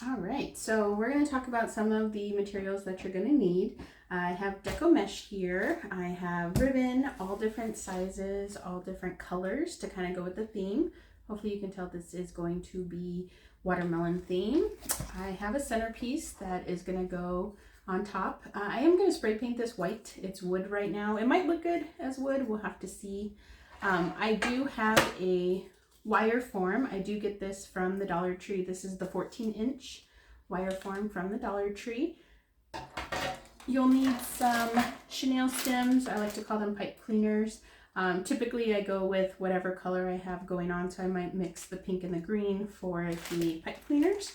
All right, so we're going to talk about some of the materials that you're going to need. I have deco mesh here. I have ribbon, all different sizes, all different colors to kind of go with the theme. Hopefully you can tell this is going to be watermelon theme. I have a centerpiece that is going to go on top. I am going to spray paint this white. It's wood right now. It might look good as wood. We'll have to see. I do have a wire form. I do get this from the Dollar Tree. This is the 14-inch wire form from the Dollar Tree. You'll need some chenille stems. I like to call them pipe cleaners. Typically I go with whatever color I have going on, so I might mix the pink and the green for the pipe cleaners.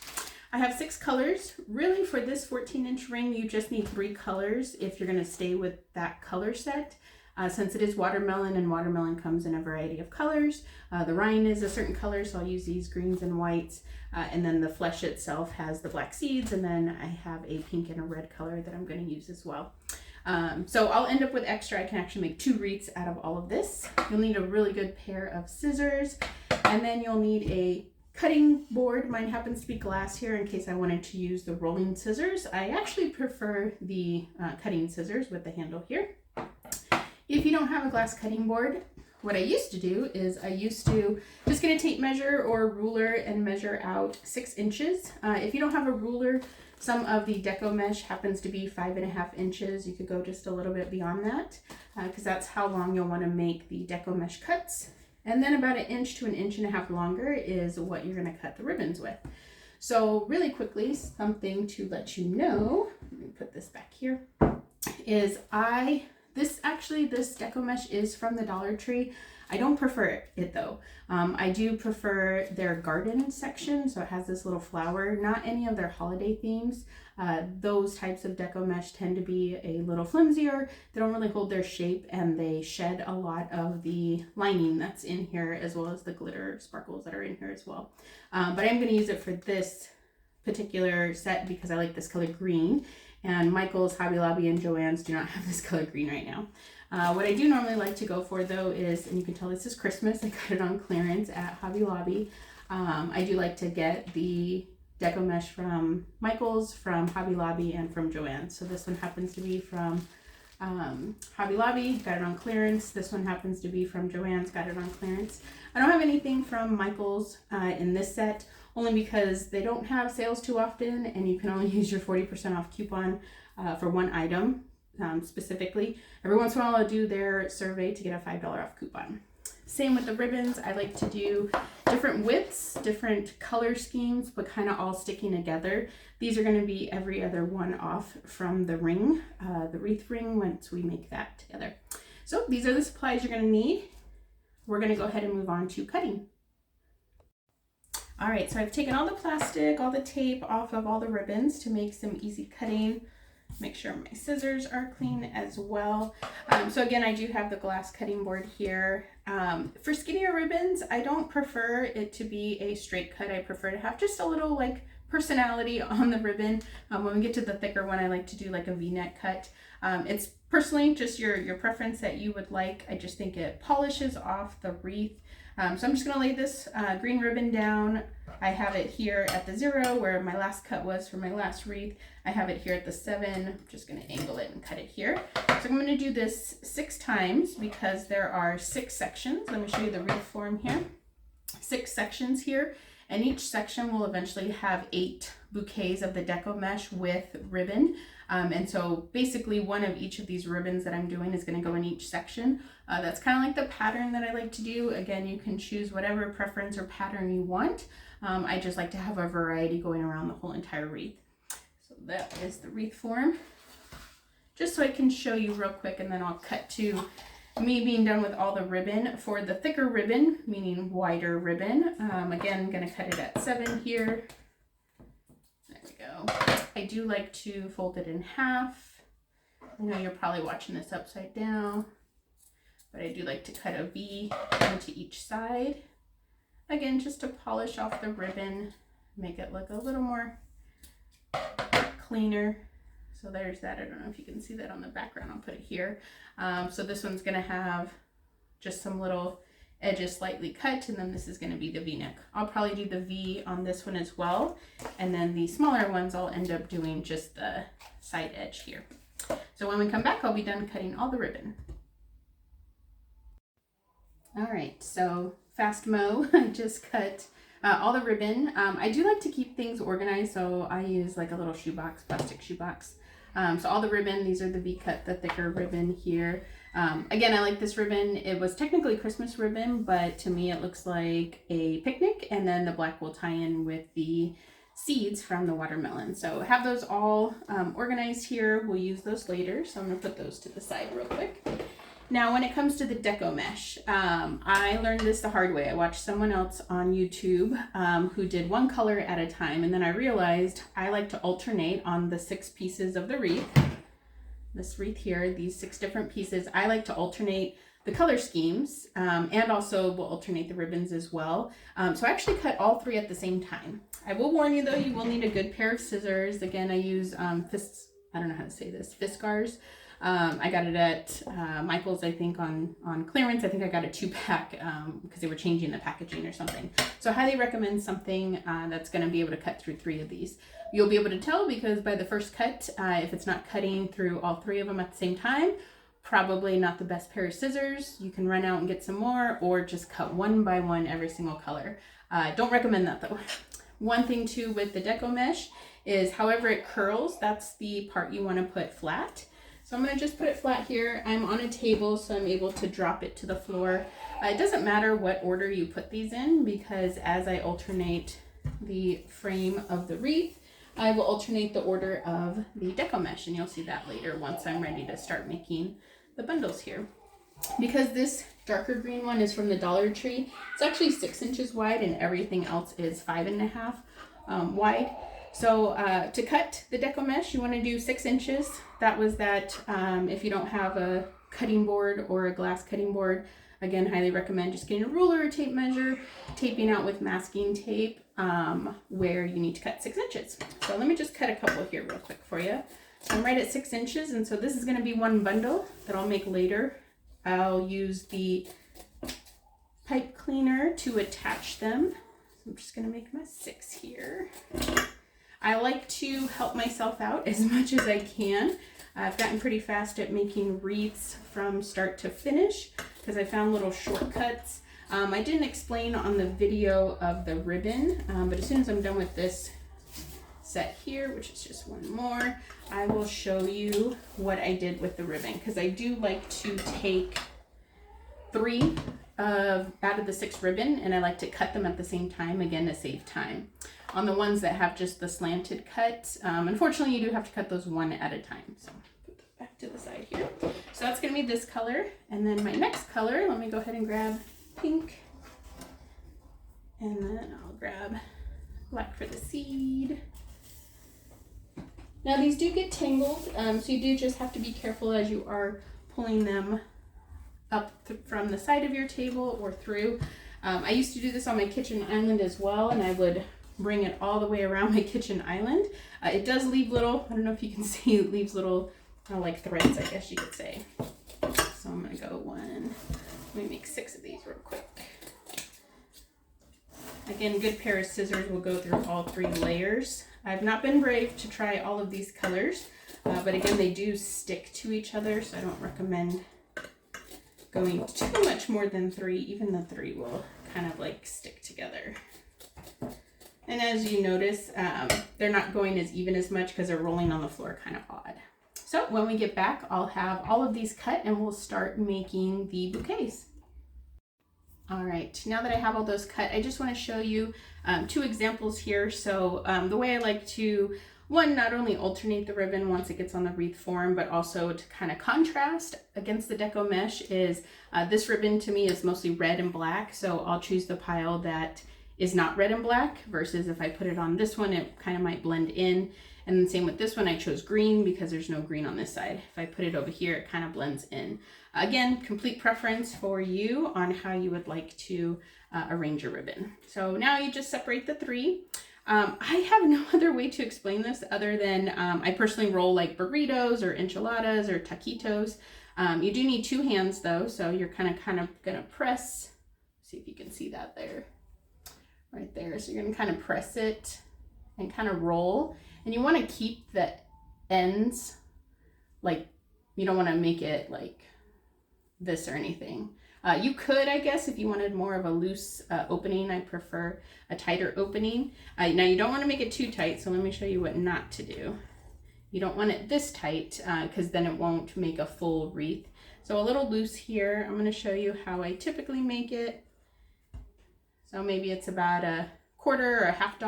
I have 6 colors. Really, for this 14-inch ring, you just need 3 colors if you're going to stay with that color set. Since it is watermelon, and watermelon comes in a variety of colors. The rind is a certain color, so I'll use these greens and whites. And then the flesh itself has the black seeds, and then I have a pink and a red color that I'm going to use as well. So I'll end up with extra. I can actually make 2 wreaths out of all of this. You'll need a really good pair of scissors, and then you'll need a cutting board. Mine happens to be glass here in case I wanted to use the rolling scissors. I actually prefer the cutting scissors with the handle here. If you don't have a glass cutting board, what I used to do is I used to just get a tape measure or a ruler and measure out 6 inches. If you don't have a ruler, some of the deco mesh happens to be 5.5 inches. You could go just a little bit beyond that because that's how long you'll want to make the deco mesh cuts. And then about 1 inch to 1.5 inches longer is what you're going to cut the ribbons with. So really quickly, something to let you know, let me put this back here, is this deco mesh is from the Dollar Tree. I don't prefer it though. I do prefer their garden section. So it has this little flower, not any of their holiday themes. Those types of deco mesh tend to be a little flimsier. They don't really hold their shape, and they shed a lot of the lining that's in here, as well as the glitter sparkles that are in here as well. But I'm going to use it for this particular set because I like this color green. And Michael's, Hobby Lobby, and Joann's do not have this color green right now. What I do normally like to go for though is, and you can tell this is Christmas, I got it on clearance at Hobby Lobby. I do like to get the deco mesh from Michael's, from Hobby Lobby, and from Joann's. So this one happens to be from Hobby Lobby, got it on clearance. This one happens to be from Joann's, got it on clearance. I don't have anything from Michael's in this set, only because they don't have sales too often, and you can only use your 40% off coupon for one item specifically. Every once in a while I'll do their survey to get a $5 off coupon. Same with the ribbons. I like to do different widths, different color schemes, but kind of all sticking together. These are going to be every other one off from the ring, the wreath ring, once we make that together. So these are the supplies you're going to need. We're going to go ahead and move on to cutting. All right, so I've taken all the plastic, all the tape off of all the ribbons to make some easy cutting. Make sure my scissors are clean as well. So again, I do have the glass cutting board here. For skinnier ribbons, I don't prefer it to be a straight cut. I prefer to have just a little like personality on the ribbon. When we get to the thicker one, I like to do like a V-neck cut. It's personally just your preference that you would like. I just think it polishes off the wreath. So I'm just gonna lay this green ribbon down. I have it here at the 0 where my last cut was for my last wreath. I have it here at the 7. I'm just gonna angle it and cut it here. So I'm gonna do this 6 times because there are 6 sections. Let me show you the wreath form here. 6 sections here, and each section will eventually have 8 bouquets of the deco mesh with ribbon. And so basically one of each of these ribbons that I'm doing is going to go in each section. That's kind of like the pattern that I like to do. Again, you can choose whatever preference or pattern you want. I just like to have a variety going around the whole entire wreath. So that is the wreath form. Just so I can show you real quick, and then I'll cut to me being done with all the ribbon. For the thicker ribbon, meaning wider ribbon, again, I'm going to cut it at 7 here. There we go. I do like to fold it in half. I know you're probably watching this upside down, but I do like to cut a V onto each side. Again, just to polish off the ribbon, make it look a little more cleaner. So there's that. I don't know if you can see that on the background. I'll put it here. So this one's going to have just some little edges slightly cut, and then this is going to be the V-neck. I'll probably do the V on this one as well, and then the smaller ones I'll end up doing just the side edge here. So when we come back, I'll be done cutting all the ribbon. All right, so fast mo, I just cut all the ribbon. I do like to keep things organized, so I use like a little shoebox, plastic shoebox. So all the ribbon, these are the V-cut, the thicker ribbon here. Again, I like this ribbon. It was technically Christmas ribbon, but to me it looks like a picnic, and then the black will tie in with the seeds from the watermelon. So have those all organized here. We'll use those later, so I'm gonna put those to the side real quick. Now, when it comes to the deco mesh, I learned this the hard way. I watched someone else on YouTube who did one color at a time, and then I realized I like to alternate on the 6 pieces of the wreath. This wreath here, these 6 different pieces, I like to alternate the color schemes, and also will alternate the ribbons as well. So I actually cut all 3 at the same time. I will warn you though, you will need a good pair of scissors. Again, I use I don't know how to say this, Fiskars. I got it at Michael's, I think, on clearance. I think I got a 2-pack because they were changing the packaging or something. So I highly recommend something that's going to be able to cut through 3 of these. You'll be able to tell because by the first cut, if it's not cutting through all 3 of them at the same time, probably not the best pair of scissors. You can run out and get some more, or just cut one by one every single color. Don't recommend that though. One thing too with the deco mesh is however it curls, that's the part you want to put flat. So I'm going to just put it flat here. I'm on a table, so I'm able to drop it to the floor. It doesn't matter what order you put these in, because as I alternate the frame of the wreath, I will alternate the order of the deco mesh, and you'll see that later once I'm ready to start making the bundles here. Because this darker green one is from the Dollar Tree, it's actually 6 inches wide and everything else is 5.5 wide. So to cut the deco mesh, you want to do 6 inches. That was that. If you don't have a cutting board or a glass cutting board, again, highly recommend just getting a ruler or tape measure, taping out with masking tape where you need to cut 6 inches. So let me just cut a couple here real quick for you. So I'm right at 6 inches, and so this is going to be one bundle that I'll make later. I'll use the pipe cleaner to attach them. So I'm just going to make my 6 here. I like to help myself out as much as I can. I've gotten pretty fast at making wreaths from start to finish because I found little shortcuts. I didn't explain on the video of the ribbon, but as soon as I'm done with this set here, which is just one more, I will show you what I did with the ribbon, because I do like to take 3 out of the 6 ribbon, and I like to cut them at the same time, again, to save time. On the ones that have just the slanted cut, unfortunately you do have to cut those one at a time. So put that back to the side here. So that's going to be this color, and then my next color, let me go ahead and grab pink, and then I'll grab black for the seed. Now these do get tangled, so you do just have to be careful as you are pulling them up from the side of your table or through. I used to do this on my kitchen island as well, and I would bring it all the way around my kitchen island. It does leave little, I don't know if you can see, it leaves little like threads, I guess you could say. So I'm gonna go let me make 6 of these real quick. Again, good pair of scissors will go through all 3 layers. I've not been brave to try all of these colors, but again, they do stick to each other, so I don't recommend going too much more than 3. Even the 3 will kind of like stick together. And as you notice, they're not going as even as much because they're rolling on the floor kind of odd. So when we get back, I'll have all of these cut and we'll start making the bouquets. All right, now that I have all those cut, I just want to show you 2 examples here. So the way I like to, one, not only alternate the ribbon once it gets on the wreath form, but also to kind of contrast against the deco mesh is this ribbon to me is mostly red and black. So I'll choose the pile that is not red and black, versus if I put it on this one, it kind of might blend in. And then same with this one, I chose green because there's no green on this side. If I put it over here, it kind of blends in. Again, complete preference for you on how you would like to arrange your ribbon. So now you just separate the 3. I have no other way to explain this other than I personally roll like burritos or enchiladas or taquitos. You do need 2 hands though, so you're kind of gonna press See if you can see that there, right there. So you're gonna kind of press it and kind of roll. And you wanna keep the ends, like, you don't wanna make it like this or anything. You could, I guess, if you wanted more of a loose opening. I prefer a tighter opening. Now you don't want to make it too tight, so let me show you what not to do. You don't want it this tight because then it won't make a full wreath. So a little loose here. I'm going to show you how I typically make it. So maybe it's about a quarter or a $half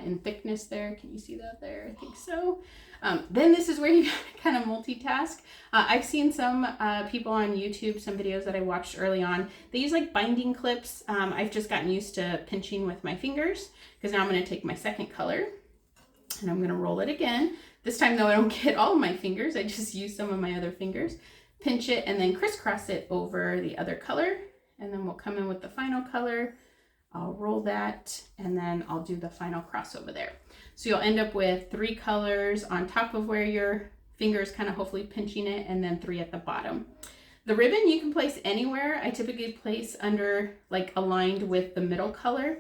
in thickness there. Can you see that there? I think so. Then this is where you kind of multitask. I've seen some people on YouTube, some videos that I watched early on, they use like binding clips. I've just gotten used to pinching with my fingers because now I'm going to take my second color and I'm going to roll it again. This time though, I don't get all of my fingers. I just use some of my other fingers, pinch it, and then crisscross it over the other color. And then we'll come in with the final color. I'll roll that, and then I'll do the final cross over there. So you'll end up with 3 colors on top of where your fingers kind of hopefully pinching it, and then 3 at the bottom. The ribbon you can place anywhere. I typically place under, like, aligned with the middle color.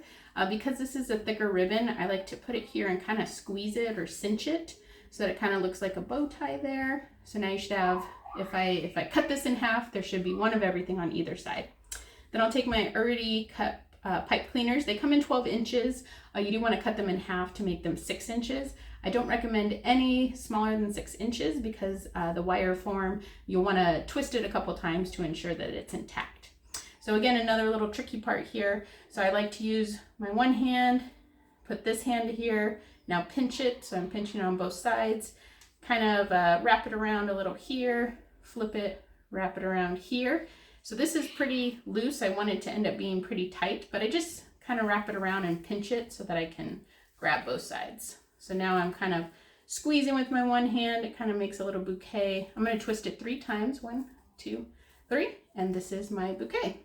Because this is a thicker ribbon, I like to put it here and kind of squeeze it or cinch it so that it kind of looks like a bow tie there. So now you should have, if I cut this in half, there should be one of everything on either side. Then I'll take my already cut pipe cleaners. They come in 12 inches. You do want to cut them in half to make them 6 inches. I don't recommend any smaller than 6 inches because the wire form, you'll want to twist it a couple times to ensure that it's intact. So again, another little tricky part here. So I like to use my one hand, put this hand here, now pinch it. So I'm pinching on both sides, kind of wrap it around a little here, flip it, wrap it around here. So this is pretty loose. I want it to end up being pretty tight, but I just kind of wrap it around and pinch it so that I can grab both sides. So now I'm kind of squeezing with my one hand. It kind of makes a little bouquet. I'm going to twist it 3 times. 1, 2, 3. And this is my bouquet.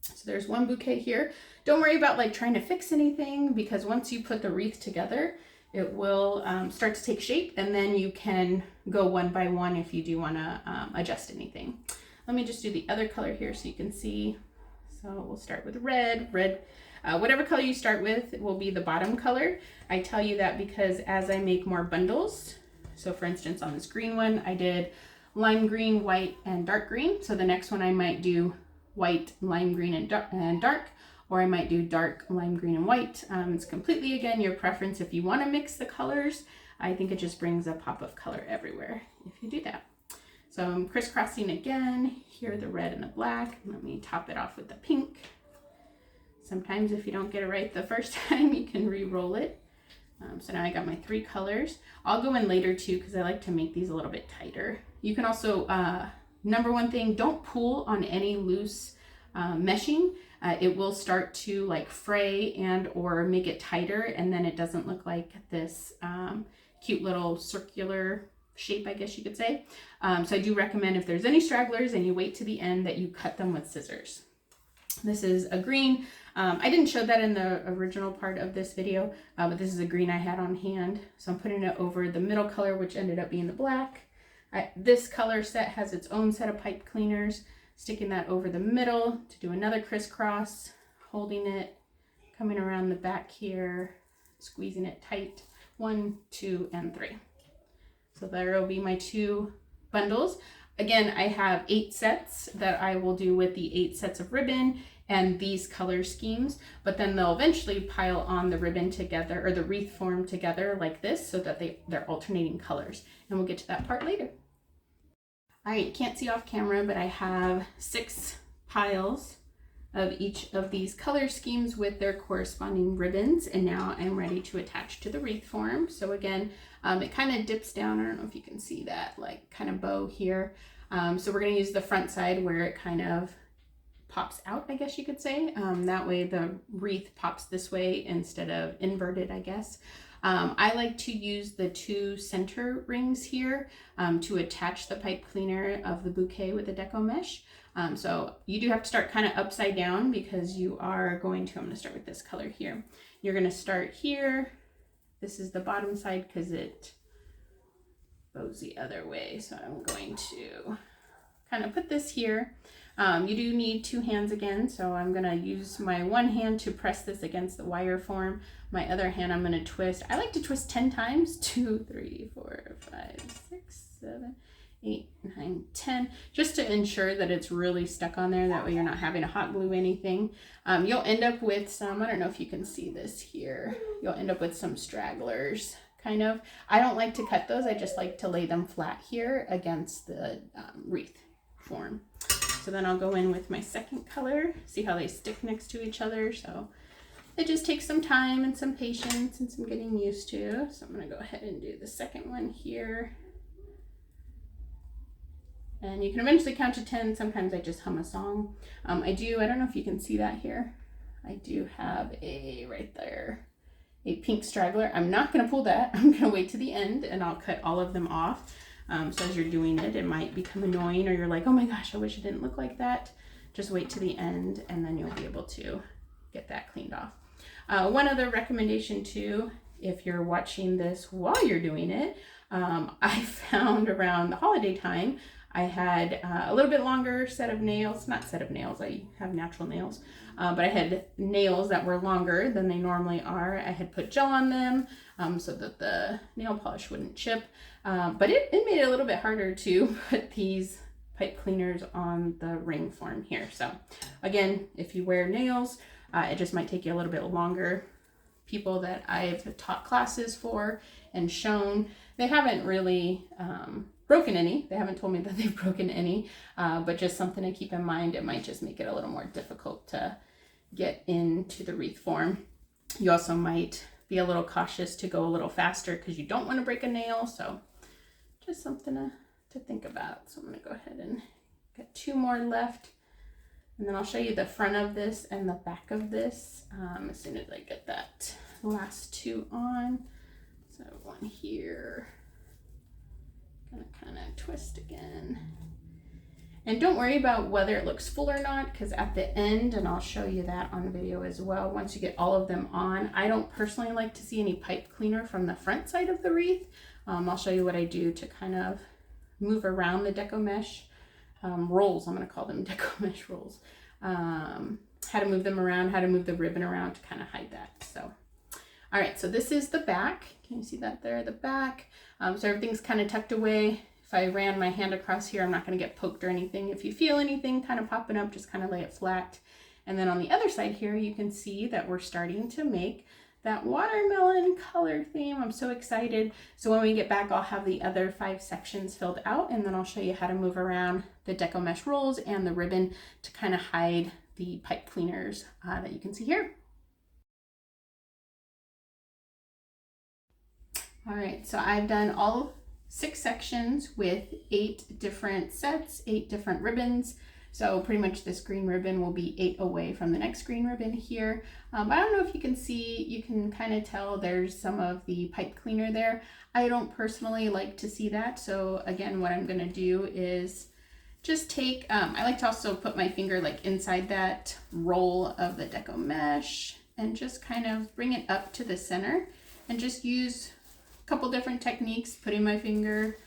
So there's one bouquet here. Don't worry about like trying to fix anything because once you put the wreath together, it will start to take shape, and then you can go one by one if you do want to adjust anything. Let me just do the other color here so you can see. So we'll start with red. Whatever color you start with will be the bottom color. I tell you that because as I make more bundles, so for instance on this green one, I did lime green, white, and dark green. So the next one I might do white, lime green, and dark, or I might do dark, lime green, and white. It's completely, again, your preference. If you want to mix the colors, I think it just brings a pop of color everywhere if you do that. So I'm crisscrossing again, here the red and the black. Let me top it off with the pink. Sometimes if you don't get it right the first time, you can re-roll it. So now I got my 3 colors. I'll go in later too because I like to make these a little bit tighter. You can also, number one thing, don't pull on any loose meshing. It will start to like fray and or make it tighter, and then it doesn't look like this cute little circular shape, I guess you could say. So I do recommend if there's any stragglers and you wait to the end that you cut them with scissors. This is a green. I didn't show that in the original part of this video, but this is a green I had on hand. So I'm putting it over the middle color, which ended up being the black. This color set has its own set of pipe cleaners, sticking that over the middle to do another crisscross, holding it, coming around the back here, squeezing it tight. 1, 2, and 3. So there will be my 2 bundles. Again, I have 8 sets that I will do with the 8 sets of ribbon and these color schemes, but then they'll eventually pile on the ribbon together, or the wreath form together like this, so that they're alternating colors. And we'll get to that part later. All right, can't see off camera, but I have 6 piles of each of these color schemes with their corresponding ribbons, and now I'm ready to attach to the wreath form. So again, it kind of dips down. I don't know if you can see that, like kind of bow here. So we're going to use the front side where it kind of pops out, I guess you could say. That way the wreath pops this way instead of inverted, I guess. I like to use the 2 center rings here to attach the pipe cleaner of the bouquet with the deco mesh. So you do have to start kind of upside down because you are going to, I'm going to start with this color here. You're going to start here. This is the bottom side because it bows the other way. So I'm going to kind of put this here. You do need 2 hands again, so I'm going to use my one hand to press this against the wire form. My other hand I'm going to twist. I like to twist 10 times. 2, 3, 4, 5, 6, 7, 8, 9, 10, just to ensure that it's really stuck on there. That way you're not having to hot glue anything. You'll end up with some, I don't know if you can see this here, you'll end up with some stragglers, kind of. I don't like to cut those. I just like to lay them flat here against the wreath form. So then I'll go in with my second color, see how they stick next to each other. So it just takes some time and some patience and some getting used to. So I'm going to go ahead and do the second one here. And you can eventually count to 10. Sometimes I just hum a song. I don't know if you can see that here. I do have right there, a pink straggler. I'm not going to pull that. I'm going to wait to the end and I'll cut all of them off. So as you're doing it, it might become annoying or you're like, oh my gosh, I wish it didn't look like that. Just wait to the end and then you'll be able to get that cleaned off. One other recommendation too, if you're watching this while you're doing it, I found around the holiday time, I had a little bit longer set of nails, not set of nails, I have natural nails, but I had nails that were longer than they normally are. I had put gel on them so that the nail polish wouldn't chip, but it made it a little bit harder to put these pipe cleaners on the ring form here. So again, if you wear nails, it just might take you a little bit longer. People that I've taught classes for and shown, they haven't really broken any. They haven't told me that they've broken any, but just something to keep in mind. It might just make it a little more difficult to get into the wreath form. You also might be a little cautious to go a little faster because you don't want to break a nail. So just something to think about. So I'm going to go ahead and get 2 more left. And then I'll show you the front of this and the back of this as soon as I get that last 2 on. So one here. Gonna kind of twist again. And don't worry about whether it looks full or not, because at the end, and I'll show you that on video as well, once you get all of them on, I don't personally like to see any pipe cleaner from the front side of the wreath. I'll show you what I do to kind of move around the deco mesh rolls. I'm going to call them deco mesh rolls. How to move them around, how to move the ribbon around to kind of hide that. So, all right, so this is the back. Can you see that there, the back? So everything's kind of tucked away. If I ran my hand across here, I'm not going to get poked or anything. If you feel anything kind of popping up, just kind of lay it flat. And then on the other side here, you can see that we're starting to make that watermelon color theme. I'm so excited. So when we get back, I'll have the other 5 sections filled out, and then I'll show you how to move around the deco mesh rolls and the ribbon to kind of hide the pipe cleaners that you can see here. All right, so I've done all 6 sections with 8 different sets, 8 different ribbons. So pretty much this green ribbon will be 8 away from the next green ribbon here. I don't know if you can see, you can kind of tell there's some of the pipe cleaner there. I don't personally like to see that. So again, what I'm gonna do is just take, I like to also put my finger like inside that roll of the deco mesh and just kind of bring it up to the center and just use a couple different techniques, putting my finger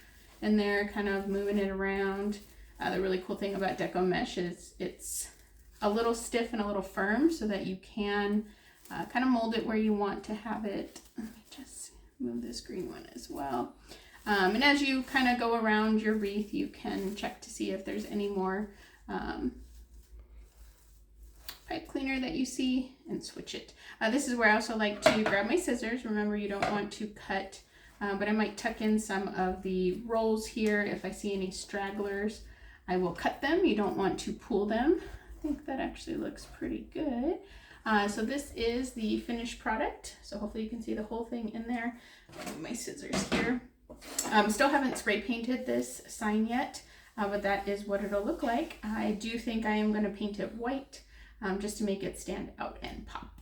in there, kind of moving it around. The really cool thing about deco mesh is it's a little stiff and a little firm so that you can kind of mold it where you want to have it. Let me just move this green one as well. And as you kind of go around your wreath, you can check to see if there's any more pipe cleaner that you see and switch it. This is where I also like to grab my scissors. Remember, you don't want to cut, but I might tuck in some of the rolls here. If I see any stragglers, I will cut them. You don't want to pull them. I think that actually looks pretty good. So this is the finished product. So hopefully you can see the whole thing in there. My scissors here. Still haven't spray painted this sign yet, but that is what it'll look like. I do think I am going to paint it white just to make it stand out and pop.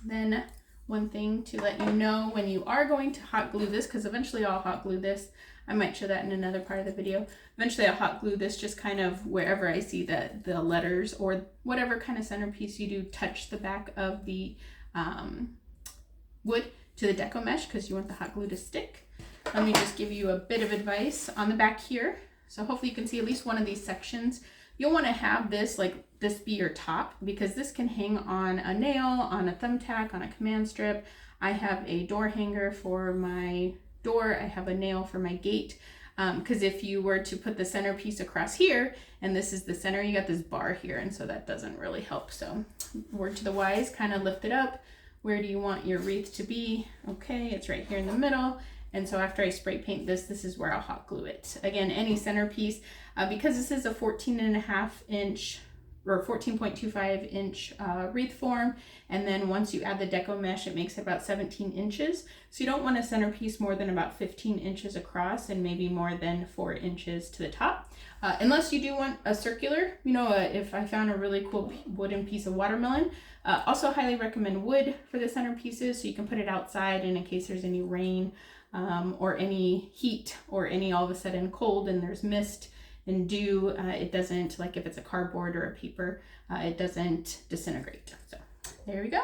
Then one thing to let you know when you are going to hot glue this, because eventually I'll hot glue this. I might show that in another part of the video. Eventually I'll hot glue this just kind of wherever I see that the letters or whatever kind of centerpiece you do touch the back of the wood to the deco mesh, because you want the hot glue to stick. Let me just give you a bit of advice on the back here. So hopefully you can see at least one of these sections. you'll want to have this, like this be your top, because this can hang on a nail, on a thumbtack, on a command strip. I have a door hanger for my door. I have a nail for my gate. Because if you were to put the centerpiece across here, and this is the center, you got this bar here, and so that doesn't really help. So word to the wise, kind of lift it up. Where do you want your wreath to be? Okay, it's right here in the middle. And so after I spray paint this, this is where I'll hot glue it. Again, any centerpiece, because this is a 14.5 inch or 14.25 inch wreath form. And then once you add the deco mesh, it makes it about 17 inches. So you don't want a centerpiece more than about 15 inches across and maybe more than 4 inches to the top. Unless you do want a circular, you know, if I found a really cool wooden piece of watermelon, also highly recommend wood for the centerpieces, so you can put it outside, and in case there's any rain or any heat or any all of a sudden cold and there's mist and dew, it doesn't, like if it's a cardboard or a paper, it doesn't disintegrate. So there we go.